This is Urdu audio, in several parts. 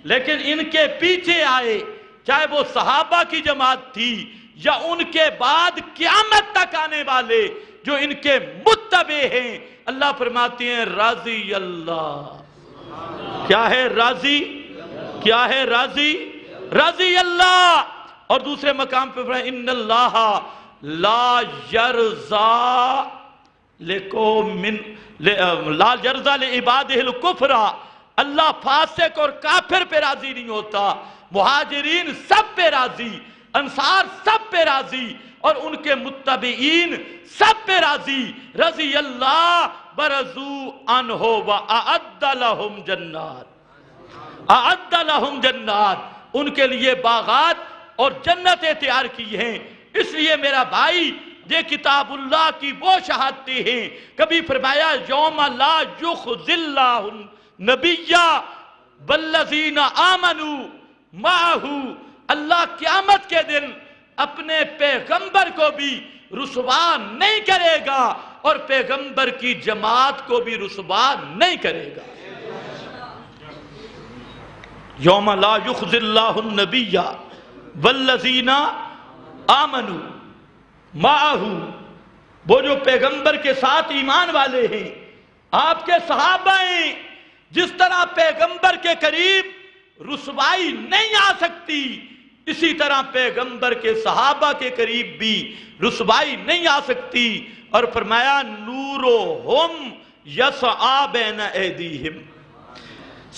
لیکن ان کے پیچھے آئے، چاہے وہ صحابہ کی جماعت تھی یا ان کے بعد قیامت تک آنے والے جو ان کے متبع ہیں، اللہ فرماتے ہیں راضی اللہ۔ کیا ہے راضی؟ کیا ہے راضی؟ راضی اللہ۔ اور دوسرے مقام پہ فرمایا ان اللہ لا یرضا لا یرضا لعبادہ الکفر، اللہ فاسق اور کافر پہ راضی نہیں ہوتا، مہاجرین سب پہ راضی، انصار سب پہ راضی، اور ان کے متبعین سب پہ راضی۔ رضی اللہ برضوا عنہ واعد لہم جنات، اعد لہم جنات، ان کے لیے باغات اور جنتیں تیار کی ہیں۔ اس لیے میرا بھائی یہ کتاب اللہ کی وہ شہادتیں ہیں۔ کبھی فرمایا یوم لا یخزی اللہ النبی والذین آمنوا معہ، اللہ قیامت کے دن اپنے پیغمبر کو بھی رسوا نہیں کرے گا اور پیغمبر کی جماعت کو بھی رسوا نہیں کرے گا۔ یوم لا یخزی اللہ النبی والذین آمنوا معہ، وہ جو پیغمبر کے ساتھ ایمان والے ہیں، آپ کے صحابہ ہیں، جس طرح پیغمبر کے قریب رسوائی نہیں آ سکتی، اسی طرح پیغمبر کے صحابہ کے قریب بھی رسوائی نہیں آ سکتی۔ اور فرمایا نورہم یسعی بین ایدیہم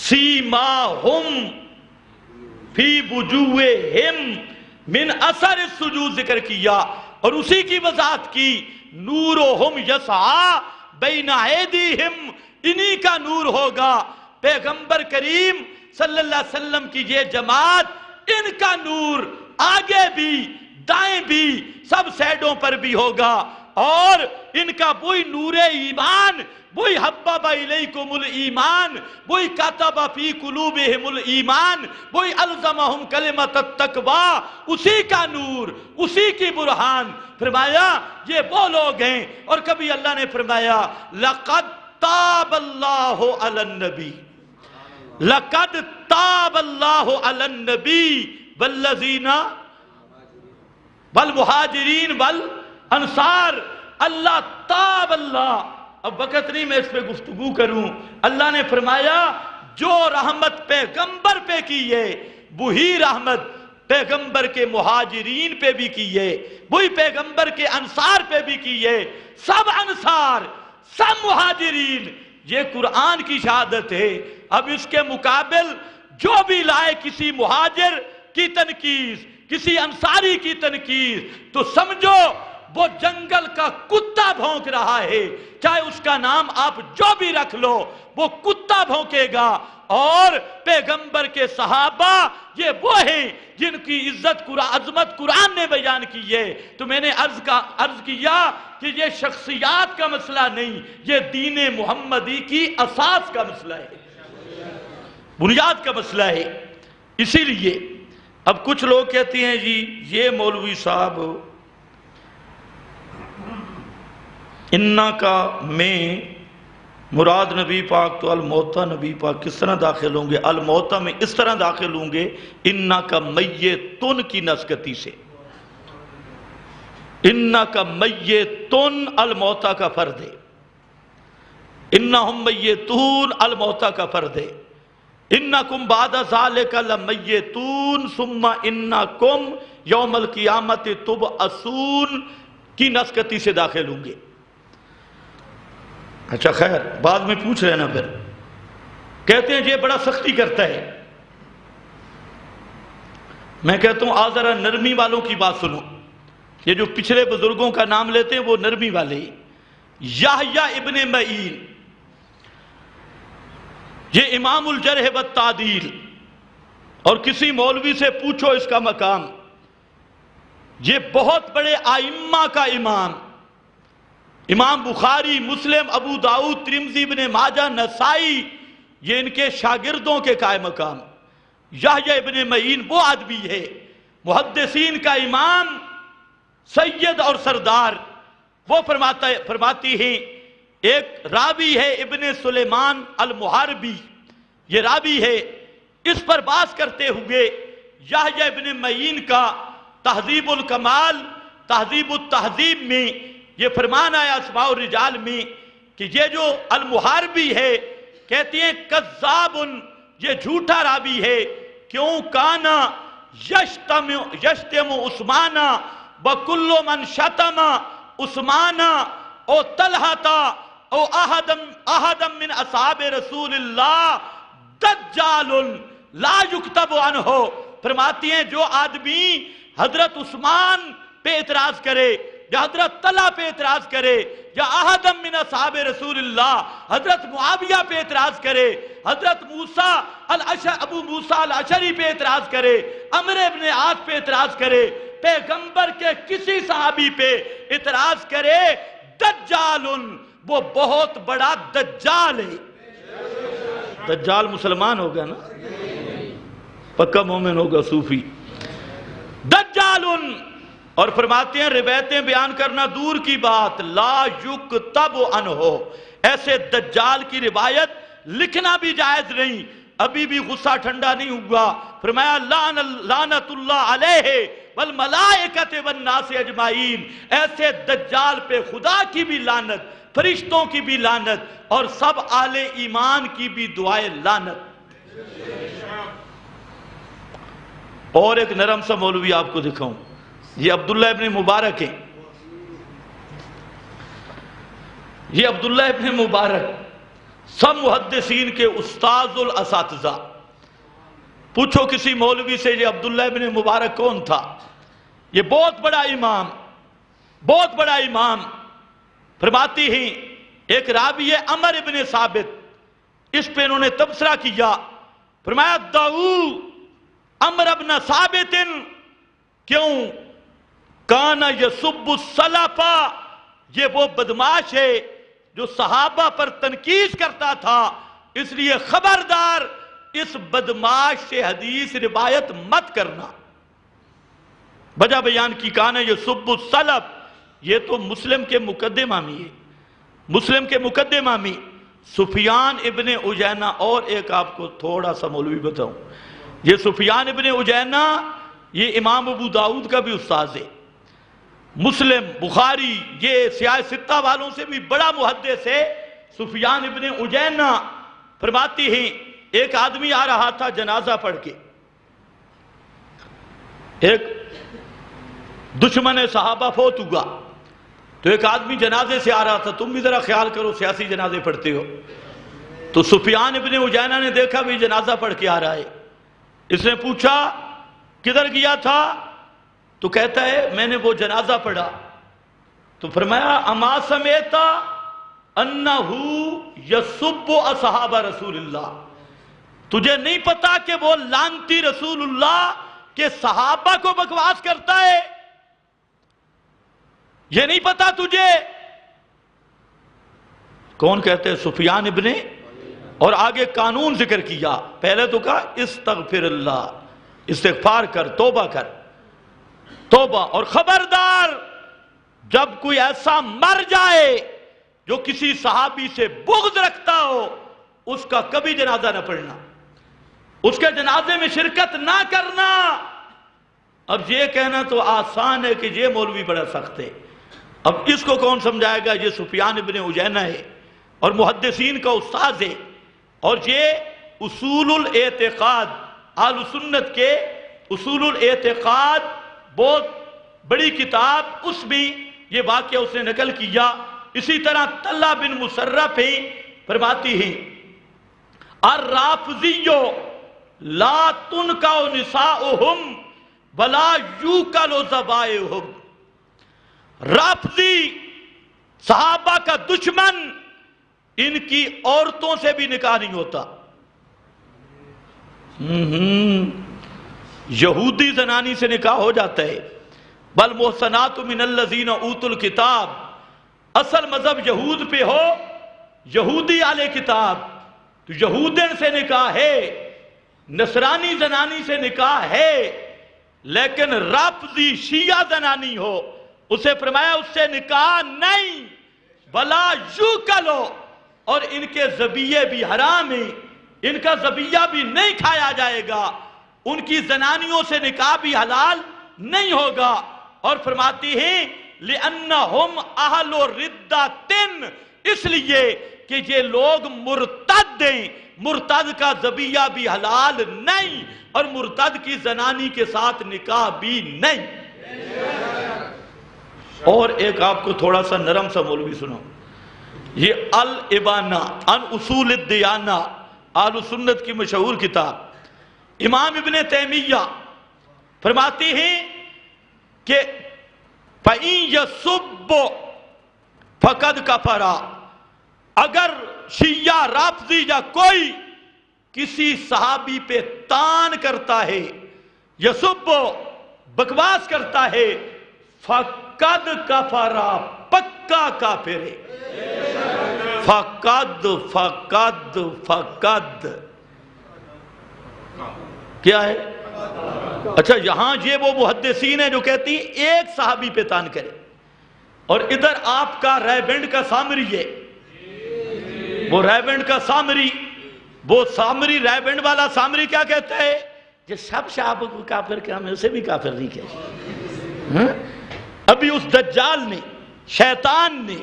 سیماہم فی وجوہہم من اثر السجود ذکر کیا، اور اسی کی وضاحت کی نورہم یسعی بین ایدیہم، انہی کا نور ہوگا۔ پیغمبر کریم صلی اللہ علیہ وسلم کی یہ جماعت، ان کا نور آگے بھی دائیں بھی سب سائڈوں پر بھی ہوگا، اور ان کا وہی نور ایمان، وہی حبب الیکم الایمان، وہی کتب فی قلوبہم الایمان، وہی الزمہم کلمۃ التقوی، اسی کا نور، اسی کی برہان۔ فرمایا یہ وہ لوگ ہیں۔ اور کبھی اللہ نے فرمایا لقد تاب اللہ علی النبی، لقد تاب اللہ علی النبی والذین والمہاجرین والانصار، اللہ تاب اللہ۔ اب وقت نہیں میں اس پہ گفتگو کروں۔ اللہ نے فرمایا جو رحمت پیغمبر پہ کی ہے، وہی رحمت پیغمبر کے مہاجرین پہ بھی کی ہے، وہی پیغمبر کے انصار پہ بھی کی ہے۔ سب انصار، سب مہاجرین، یہ قرآن کی شہادت ہے۔ اب اس کے مقابل جو بھی لائے کسی مہاجر کی تنقید، کسی انصاری کی تنقید، تو سمجھو وہ جنگل کا کتا بھونک رہا ہے، چاہے اس کا نام آپ جو بھی رکھ لو، وہ کتا بھونکے گا۔ اور پیغمبر کے صحابہ یہ وہ ہیں جن کی عظمت قرآن نے بیان کی ہے۔ تو میں نے عرض کیا کہ یہ شخصیات کا مسئلہ نہیں، یہ دین محمدی کی اساس کا مسئلہ ہے، بنیاد کا مسئلہ ہے۔ اسی لیے اب کچھ لوگ کہتے ہیں جی یہ مولوی صاحب انا کا میں مراد نبی پاک تو الموتا نبی پاک کس طرح داخل ہوں گے؟ الموتا میں اس طرح داخل ہوں گے انا کا میتن کی نسکتی سے، انا کا میتن الموتا کا فرد ہے، انہم میتون الموتا کا فرد ہے، انکم بعد ذالک لمیتون ثم انکم یوم القیامت تبعثون کی نسکتی سے داخل ہوں گے۔ اچھا خیر، بعد میں پوچھ رہے نا، پھر کہتے ہیں یہ بڑا سختی کرتا ہے۔ میں کہتا ہوں آج ذرا نرمی والوں کی بات سنو، یہ جو پچھلے بزرگوں کا نام لیتے ہیں وہ نرمی والے ہیں۔ یحییٰ ابن معین، یہ امام الجرح والتعدیل، اور کسی مولوی سے پوچھو اس کا مقام، یہ بہت بڑے ائمہ کا امام، امام بخاری، مسلم، ابو داؤد، ترمذی، ابن ماجہ، نسائی، یہ ان کے شاگردوں کے قائم مقام۔ یحییٰ ابن معین وہ آدمی ہے، محدثین کا امام، سید اور سردار۔ وہ فرماتی ہیں، ایک راوی ہے ابن سلیمان المحاربی، یہ راوی ہے اس پر بات کرتے ہوئے یحییٰ ابن معین کا تہذیب الکمال تہذیب التہذیب میں یہ فرمان آیا اسماء الرجال میں کہ یہ جو المحاربی ہے کہتی ہیں کذاب، یہ جھوٹا راوی ہے، کیوں کانا یشتم عثمانا وکل من شتم عثمانا او طلحہ او احدم من اصحاب رسول اللہ دجال لا یکتب عنہ۔ فرماتی ہیں جو آدمی حضرت عثمان پہ اعتراض کرے یا حضرت طلحہ پہ اعتراض کرے یا احدم من اصحاب رسول اللہ حضرت معاویہ پہ اعتراض کرے، حضرت ابو موسیٰ الاشعری پہ اعتراض کرے، عمرو ابن عاص پہ اعتراض کرے، پیغمبر کے کسی صحابی پہ اعتراض کرے، دجال، وہ بہت بڑا دجال ہے۔ دجال مسلمان ہوگا نا، پکا مومن ہوگا، صوفی۔ دجال، اور فرماتے ہیں روایتیں بیان کرنا دور کی بات، لا یکتب عنہ، ایسے دجال کی روایت لکھنا بھی جائز نہیں۔ ابھی بھی غصہ ٹھنڈا نہیں ہوا، فرمایا لعنت اللہ علیہ والملائکۃ والناس اجمعین، ایسے دجال پہ خدا کی بھی لعنت، فرشتوں کی بھی لعنت، اور سب اہل ایمان کی بھی دعائے لعنت۔ اور ایک نرم سا مولوی آپ کو دکھاؤں، یہ عبداللہ ابن مبارک ہیں، یہ عبداللہ ابن مبارک سب محدثین کے استاذ الاساتذہ۔ پوچھو کسی مولوی سے یہ عبداللہ ابن مبارک کون تھا؟ یہ بہت بڑا امام، بہت بڑا امام۔ فرماتی ہیں ایک راوی ہے عمر ابن ثابت، اس پہ انہوں نے تبصرہ کیا، فرمایا دعو عمر ابن ثابت، کیوں کانا یسب السلف، یہ وہ بدماش ہے جو صحابہ پر تنقید کرتا تھا، اس لیے خبردار اس بدماش سے حدیث روایت مت کرنا۔ وجہ بیان کی، کانا یسب السلف، یہ تو مسلم کے مقدمہ میں ہے، مسلم کے مقدمہ میں سفیان ابن عیینہ۔ اور ایک آپ کو تھوڑا سا مولوی بتاؤں، یہ سفیان ابن عیینہ یہ امام ابو داؤد کا بھی استاذ ہے، مسلم بخاری یہ سیاہ ستہ والوں سے بھی بڑا محدث ہے سفیان ابن عیینہ۔ فرماتی ہیں ایک آدمی آ رہا تھا جنازہ پڑھ کے، ایک دشمن صحابہ فوت ہوا، تو ایک آدمی جنازے سے آ رہا تھا، تم بھی ذرا خیال کرو سیاسی جنازے پڑھتے ہو، تو سفیان ابن عیینہ نے دیکھا بھی جنازہ پڑھ کے آ رہا ہے، اس نے پوچھا کدھر گیا تھا؟ تو کہتا ہے میں نے وہ جنازہ پڑھا۔ تو فرمایا اما سمیتا انہو یسب اصحاب رسول اللہ، تجھے نہیں پتا کہ وہ لعنتی رسول اللہ کے صحابہ کو بکواس کرتا ہے؟ یہ نہیں پتا تجھے؟ کون کہتے ہیں؟ سفیان ابن، اور آگے قانون ذکر کیا، پہلے تو کہا استغفر اللہ، استغفار کر، توبہ کر، توبہ، اور خبردار جب کوئی ایسا مر جائے جو کسی صحابی سے بغض رکھتا ہو، اس کا کبھی جنازہ نہ پڑھنا، اس کے جنازے میں شرکت نہ کرنا۔ اب یہ کہنا تو آسان ہے کہ یہ مولوی بڑا سخت ہے، اب اس کو کون سمجھائے گا؟ یہ سفیان ابن عیینہ ہے اور محدثین کا استاذ ہے، اور یہ اصول الاعتقاد، اہل سنت کے اصول الاعتقاد بہت بڑی کتاب، اس میں یہ واقعہ اس نے نقل کیا۔ اسی طرح طلحہ بن مصرف ہیں، فرماتی ہیں الرافضی لا تنکع نساؤہم ولا یوکل ذبائحہم، رافضی صحابہ کا دشمن، ان کی عورتوں سے بھی نکاح نہیں ہوتا۔ یہودی زنانی سے نکاح ہو جاتا ہے، بل محسنات من الذین اوتوا الکتاب، اصل مذہب یہود پہ ہو، یہودی اہل کتاب، تو یہودین سے نکاح ہے، نصرانی زنانی سے نکاح ہے، لیکن رافضی شیعہ زنانی ہو، اسے فرمایا اس سے نکاح نہیں، بلا یوکلو، اور ان کے ذبیحے بھی حرام ہیں، ان کا ذبیحہ بھی نہیں کھایا جائے گا، ان کی زنانیوں سے نکاح بھی حلال نہیں ہوگا۔ اور فرماتی ہیں لِأَنَّهُمْ أَهْلُ رِدَّةٍ، اس لیے کہ یہ لوگ مرتد ہیں، مرتد کا ذبیحہ بھی حلال نہیں اور مرتد کی زنانی کے ساتھ نکاح بھی نہیں۔ اور ایک آپ کو تھوڑا سا نرم سا مولوی سنو، یہ الابانہ عن اصول الدیانہ اہل سنت کی مشہور کتاب، امام ابن تیمیہ فرماتی ہیں کہ فَإِن يَسُبُّ فَقَدْ كَفَرَ، اگر شیعہ رافضی یا کوئی کسی صحابی پہ تان کرتا ہے، یسب بکواس کرتا ہے، فَقَدْ كَفَرَ پکا کافر ہے۔ فَقَدْ فَقَدْ فَقَدْ کیا ہے؟ اچھا یہاں یہ وہ محدثین ہیں جو کہتی ہیں ایک صحابی پہ تان کرے، اور ادھر آپ کا رائبینڈ کا سامری ہے، وہ رائبینڈ کا سامری، وہ سامری رائبینڈ والا سامری کیا کہتا ہے کہ سب صحابہ کو کافر کیا، میں اسے بھی کافر نہیں کہتا۔ ابھی اس دجال نے، شیطان نے،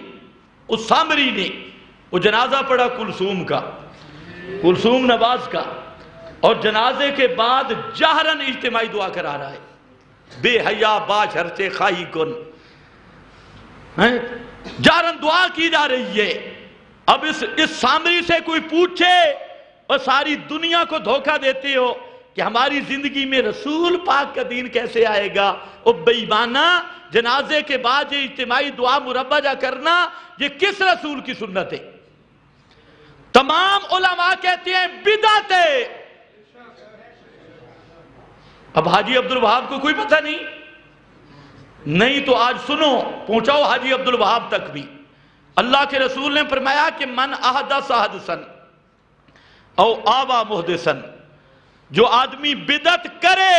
اس سامری نے وہ جنازہ پڑھا کلثوم کا، کلثوم نواز کا، اور جنازے کے بعد جہرن اجتماعی دعا کرا رہا ہے، بے حیا باش ہرچے خواہی کن، جہرن دعا کی جا رہی ہے۔ اب اس سامری سے کوئی پوچھے اور ساری دنیا کو دھوکہ دیتے ہو کہ ہماری زندگی میں رسول پاک کا دین کیسے آئے گا، او بے ایمانہ، جنازے کے بعد یہ اجتماعی دعا مربجہ کرنا یہ کس رسول کی سنت ہے؟ تمام علماء کہتے ہیں بدعت ہے۔ اب حاجی عبدالوہاب کو کوئی پتہ نہیں تو آج سنو، پہنچاؤ حاجی عبدالوہاب تک بھی۔ اللہ کے رسول نے فرمایا کہ من احدث حدثن او آوا محدثن، جو آدمی بدعت کرے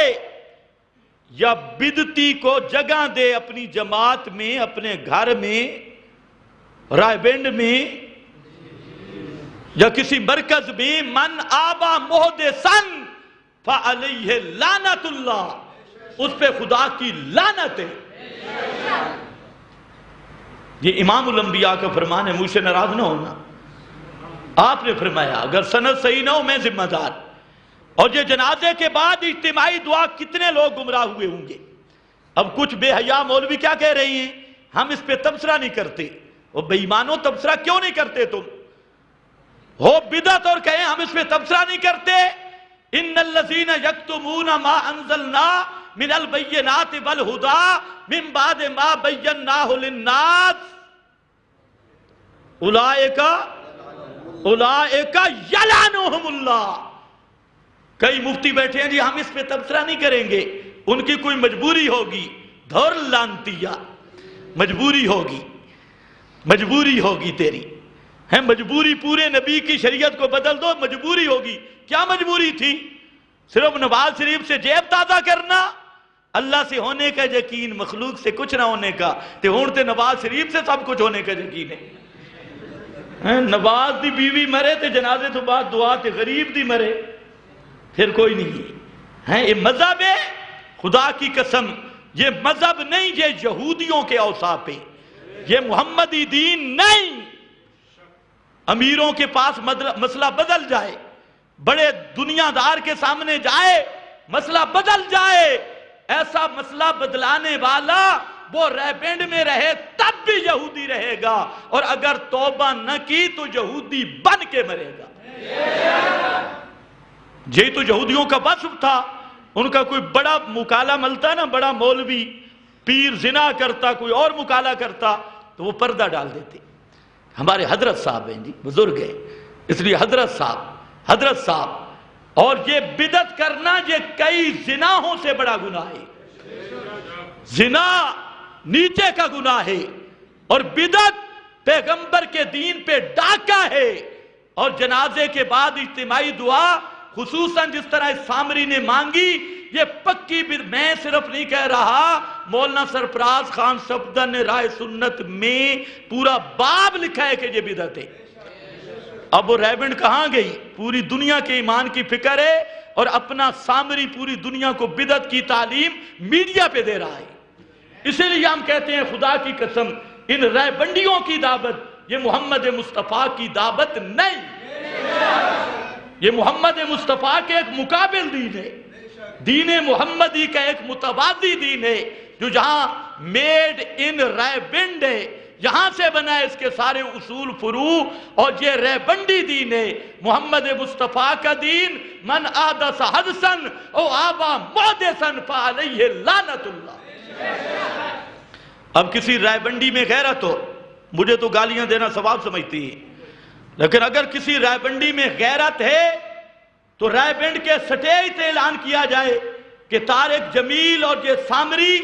یا بدعتی کو جگہ دے اپنی جماعت میں، اپنے گھر میں، رائبینڈ میں یا کسی مرکز میں، من آوا محدثن فَعَلَيْهِ لَعْنَةُ اللَّهِ، اس پہ خدا کی لعنت ہے۔ یہ امام الانبیاء کا فرمان ہے، مجھ سے ناراض نہ ہونا۔ آپ نے فرمایا اگر سند صحیح نہ ہو میں ذمہ دار۔ اور یہ جنازے کے بعد اجتماعی دعا کتنے لوگ گمراہ ہوئے ہوں گے۔ اب کچھ بے حیا مولوی کیا کہہ رہی ہیں، ہم اس پہ تبصرہ نہیں کرتے۔ وہ بے ایمانوں تبصرہ کیوں نہیں کرتے؟ تم ہو بدعت اور کہیں ہم اس پہ تبصرہ نہیں کرتے۔ ان الذین یکتمون ما انزلنا من البینات والہدی من بعد ما بیناہ للناس اولئک یلعنہم اللہ۔ کئی مفتی بیٹھے ہیں جی ہم اس پہ تبصرہ نہیں کریں گے، ان کی کوئی مجبوری ہوگی، دھر لانتیا، مجبوری ہوگی تیری ہے، مجبوری پورے نبی کی شریعت کو بدل دو، مجبوری ہوگی۔ کیا مجبوری تھی؟ صرف نواز شریف سے جیب تازہ کرنا، اللہ سے ہونے کا یقین، مخلوق سے کچھ نہ ہونے کا، تے ہون تے نواز شریف سے سب کچھ ہونے کا یقین ہے۔ نواز دی بیوی مرے تے جنازے تو بعد دعا تے غریب دی مرے، پھر کوئی نہیں ہے۔ یہ مذہب ہے، خدا کی قسم یہ مذہب نہیں، یہ یہودیوں کے اوصاف ہے، یہ محمدی دین نہیں۔ امیروں کے پاس مسئلہ بدل جائے، بڑے دنیا دار کے سامنے جائے، مسئلہ بدل جائے، ایسا مسئلہ بدلانے والا وہ ریبینڈ میں رہے تب بھی یہودی رہے گا، اور اگر توبہ نہ کی تو یہودی بن کے مرے گا۔ یہ تو یہودیوں کا وصف تھا، ان کا کوئی بڑا مکالہ ملتا نا، بڑا مولوی پیر زنا کرتا، کوئی اور مکالہ کرتا تو وہ پردہ ڈال دیتے۔ ہمارے حضرت صاحب ہیں جی، بزرگ ہیں، اس لیے حضرت صاحب اور یہ بدعت کرنا یہ کئی زناہوں سے بڑا گناہ ہے۔ زنا نیچے کا گناہ ہے اور بدعت پیغمبر کے دین پہ ڈاکہ ہے۔ اور جنازے کے بعد اجتماعی دعا خصوصاً جس طرح اس سامری نے مانگی، یہ پکی میں صرف نہیں کہہ رہا، مولانا سرفراز خان صفدر نے رائے سنت میں پورا باب لکھا ہے کہ یہ بدعت ہے۔ اب وہ ریبنڈ کہاں گئی؟ پوری دنیا کے ایمان کی فکر ہے اور اپنا سامری پوری دنیا کو بدعت کی تعلیم میڈیا پہ دے رہا ہے۔ اسی لیے ہم کہتے ہیں خدا کی قسم ان ریبنڈیوں کی دعوت یہ محمد مصطفیٰ کی دعوت نہیں، یہ محمد مصطفیٰ کے ایک مقابل دین ہے، دین محمدی کا ایک متوازی دین ہے جو جہاں میڈ ان ریبنڈ ہے، یہاں سے بنا ہے اس کے سارے اصول فروع، اور یہ ریبنڈی دین ہے۔ محمد مصطفیٰ کا دین من احدث حدثا او آبا محدثا فعلیہ لعنت اللہ۔ اب کسی ریبنڈی میں غیرت ہو، مجھے تو گالیاں دینا ثواب سمجھتی ہے، لیکن اگر کسی ریبنڈی میں غیرت ہے تو ریبنڈ کے سٹیج سے اعلان کیا جائے کہ طارق جمیل اور یہ سامری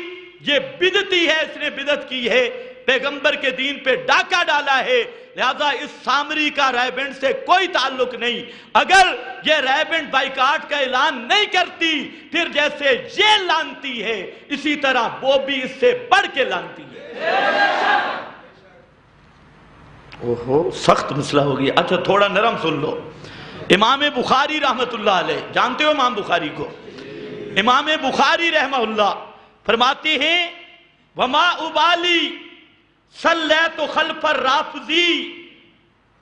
یہ بدعتی ہے، اس نے بدعت کی ہے، پیغمبر کے دین پہ ڈاکہ ڈالا ہے، لہذا اس سامری کا ریبنڈ سے کوئی تعلق نہیں۔ اگر یہ ریبنڈ بائیکاٹ کا اعلان نہیں کرتی پھر جیسے یہ لانتی ہے اسی طرح وہ بھی اس سے بڑھ کے لانتی ہے۔ اوہو سخت مسئلہ ہو گیا۔ اچھا تھوڑا نرم سن لو۔ امام بخاری رحمت اللہ علیہ، جانتے ہو امام بخاری کو؟ امام بخاری رحمہ اللہ فرماتے ہیں وما ابالی صلیت خلف الرافضی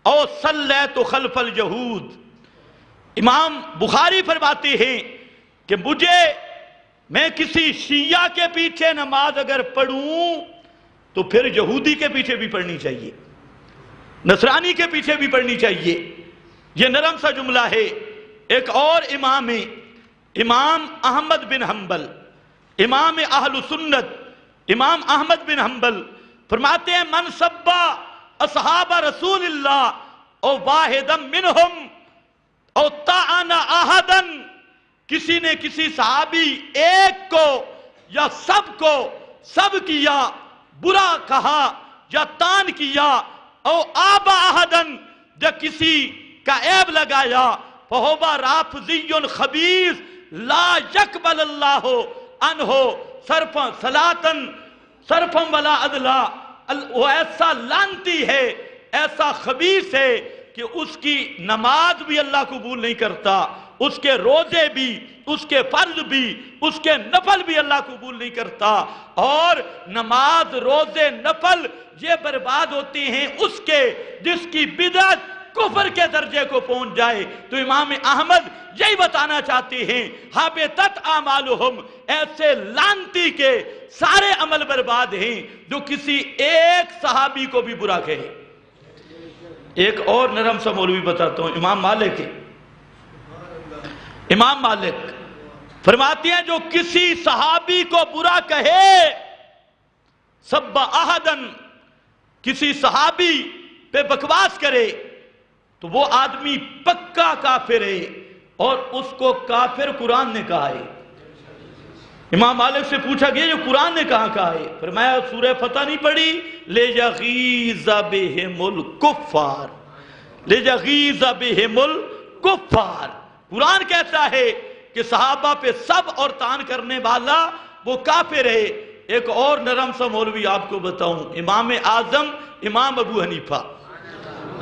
او صلیت خلف الجہود۔ امام بخاری فرماتے ہیں کہ میں کسی شیعہ کے پیچھے نماز اگر پڑھوں تو پھر یہودی کے پیچھے بھی پڑھنی چاہیے، نصرانی کے پیچھے بھی پڑھنی چاہیے۔ یہ نرم سا جملہ ہے۔ ایک اور امام ہے، امام احمد بن حنبل، امام اہل سنت، امام احمد بن حنبل فرماتے ہیں من سبا اصحاب رسول اللہ او واحدا منہم او طعن احدا، کسی نے کسی صحابی ایک کو یا سب کو سب کیا، برا کہا یا طعن کیا، او آبا احدا یا کسی کا عیب لگایا، فہو رافضی خبیث لا یقبل اللہ عنہ صرفا صلاۃً صرفا ولا عدلا۔ وہ ایسا لانتی ہے، ایسا خبیث ہے کہ اس کی نماز بھی اللہ قبول نہیں کرتا، اس کے روزے بھی، اس کے فرض بھی، اس کے نفل بھی اللہ قبول نہیں کرتا، اور نماز روزے نفل یہ برباد ہوتے ہیں اس کے جس کی بدعت کفر کے درجے کو پہنچ جائے۔ تو امام احمد یہی بتانا چاہتے ہیں حبطت اعمالہم، ایسے لانتی کے سارے عمل برباد ہیں جو کسی ایک صحابی کو بھی برا کہے۔ ایک اور نرم سا مولوی بتاتا ہوں، امام مالک ہے، امام مالک فرماتے ہیں جو کسی صحابی کو برا کہے، سب احدن، کسی صحابی پہ بکواس کرے تو وہ آدمی پکا کافر ہے، اور اس کو کافر قرآن نے کہا ہے۔ امام مالک سے پوچھا گیا یہ قرآن نے کہاں کہا ہے؟ فرمایا سورہ فتح نہیں پڑھی لِيَغِيظَ بِهِمُ الْكُفَّارِ، لِيَغِيظَ بِهِمُ الْكُفَّارِ۔ قرآن کہتا ہے کہ صحابہ پہ سب اور طعن کرنے والا وہ کافر ہے۔ ایک اور نرم سا مولوی آپ کو بتاؤں، امام اعظم امام ابو حنیفہ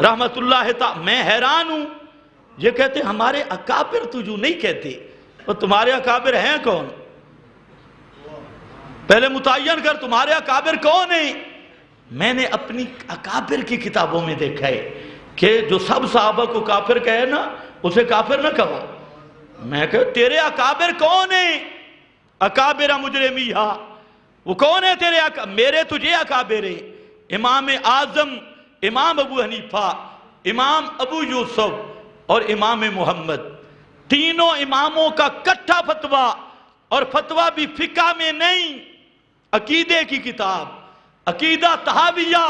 رحمت اللہ تعالی، میں حیران ہوں، یہ کہتے ہمارے اکابر تجھو نہیں کہتے، اور تمہارے اکابر ہیں کون؟ پہلے متعین کر تمہارے اکابر کون ہیں؟ میں نے اپنی اکابر کی کتابوں میں دیکھا ہے کہ جو سب صحابہ کو کافر کہے نا اسے کافر نہ کہو۔ میں کہا تیرے اکابر کون ہیں؟ اکابر مجرمیہ، وہ کون ہے تیرے اکابر؟ میرے تجھے اکابر ہیں، امام اعظم امام ابو حنیفہ، امام ابو یوسف اور امام محمد، تینوں اماموں کا کٹھا فتویٰ، اور فتویٰ بھی فقہ میں نہیں، عقیدے کی کتاب عقیدہ طحاویہ،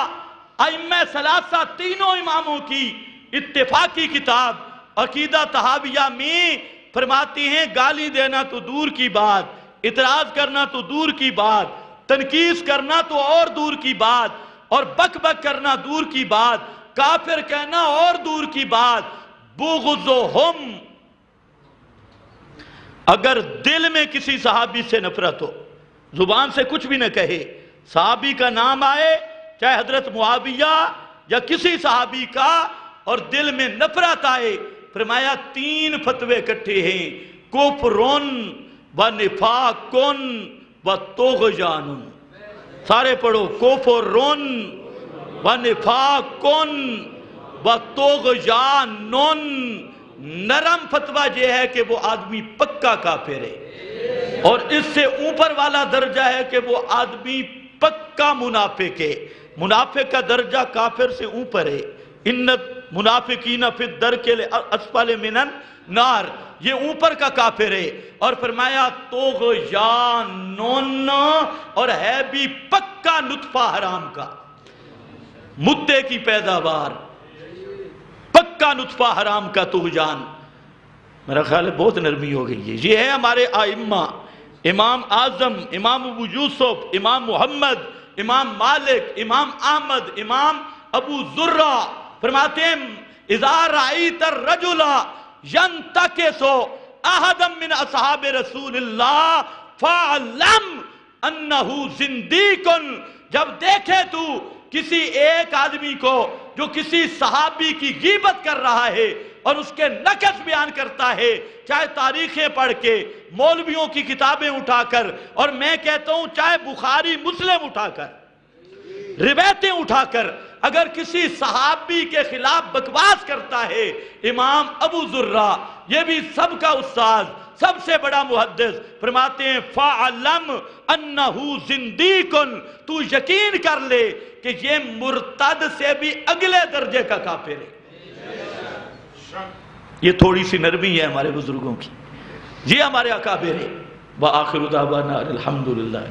ائمہ ثلاثہ تینوں اماموں کی اتفاقی کتاب عقیدہ طحاویہ میں فرماتے ہیں گالی دینا تو دور کی بات، اعتراض کرنا تو دور کی بات، تنقیص کرنا تو اور دور کی بات، اور بک بک کرنا دور کی بات، کافر کہنا اور دور کی بات، بغضہم، اگر دل میں کسی صحابی سے نفرت ہو، زبان سے کچھ بھی نہ کہے، صحابی کا نام آئے چاہے حضرت معاویہ یا کسی صحابی کا، اور دل میں نفرت آئے، فرمایا 3 فتوے اکٹھے ہیں، کفرن و نفاقن و طغیان۔ سارے پڑھو، کفرن و نفاقن و طغیان۔ نرم فتویٰ یہ ہے کہ وہ آدمی پکا کافر ہے، اور اس سے اوپر والا درجہ ہے کہ وہ آدمی پکا منافق ہے۔ منافق کا درجہ کافر سے اوپر ہے، ان منافقین فی الدرک الاسفل من النار، یہ اوپر کا کافر ہے۔ اور فرمایا طغیان، اور ہے بھی پکا نطفہ حرام کا، مدے کی پیداوار، پکا نطفہ حرام کا طغیان۔ میرا خیال ہے بہت نرمی ہو گئی ہے۔ یہ ہے ہمارے ائمہ، امام اعظم، امام ابو یوسف، امام محمد، امام مالک، امام احمد، امام ابو ذرہ فرماتے ہیں اذا رأیت الرجل ینتکس احدا من اصحاب رسول اللہ فاعلم انہ زندیق۔ جب دیکھے تو کسی ایک آدمی کو جو کسی صحابی کی غیبت کر رہا ہے اور اس کے نقص بیان کرتا ہے، چاہے تاریخیں پڑھ کے، مولویوں کی کتابیں اٹھا کر، اور میں کہتا ہوں چاہے بخاری مسلم اٹھا کر، روایتیں اٹھا کر، اگر کسی صحابی کے خلاف بکواس کرتا ہے، امام ابو ذرہ، یہ بھی سب کا استاذ، سب سے بڑا محدث، فرماتے ہیں فَعَلَمْ أَنَّهُ زِنْدِيقٌ، تو یقین کر لے کہ یہ مرتد سے بھی اگلے درجے کا کافر ہے۔ یہ تھوڑی سی نرمی ہے ہمارے بزرگوں کی، یہ ہمارے اکابر ہے۔ وآخر دعوانا الحمدللہ۔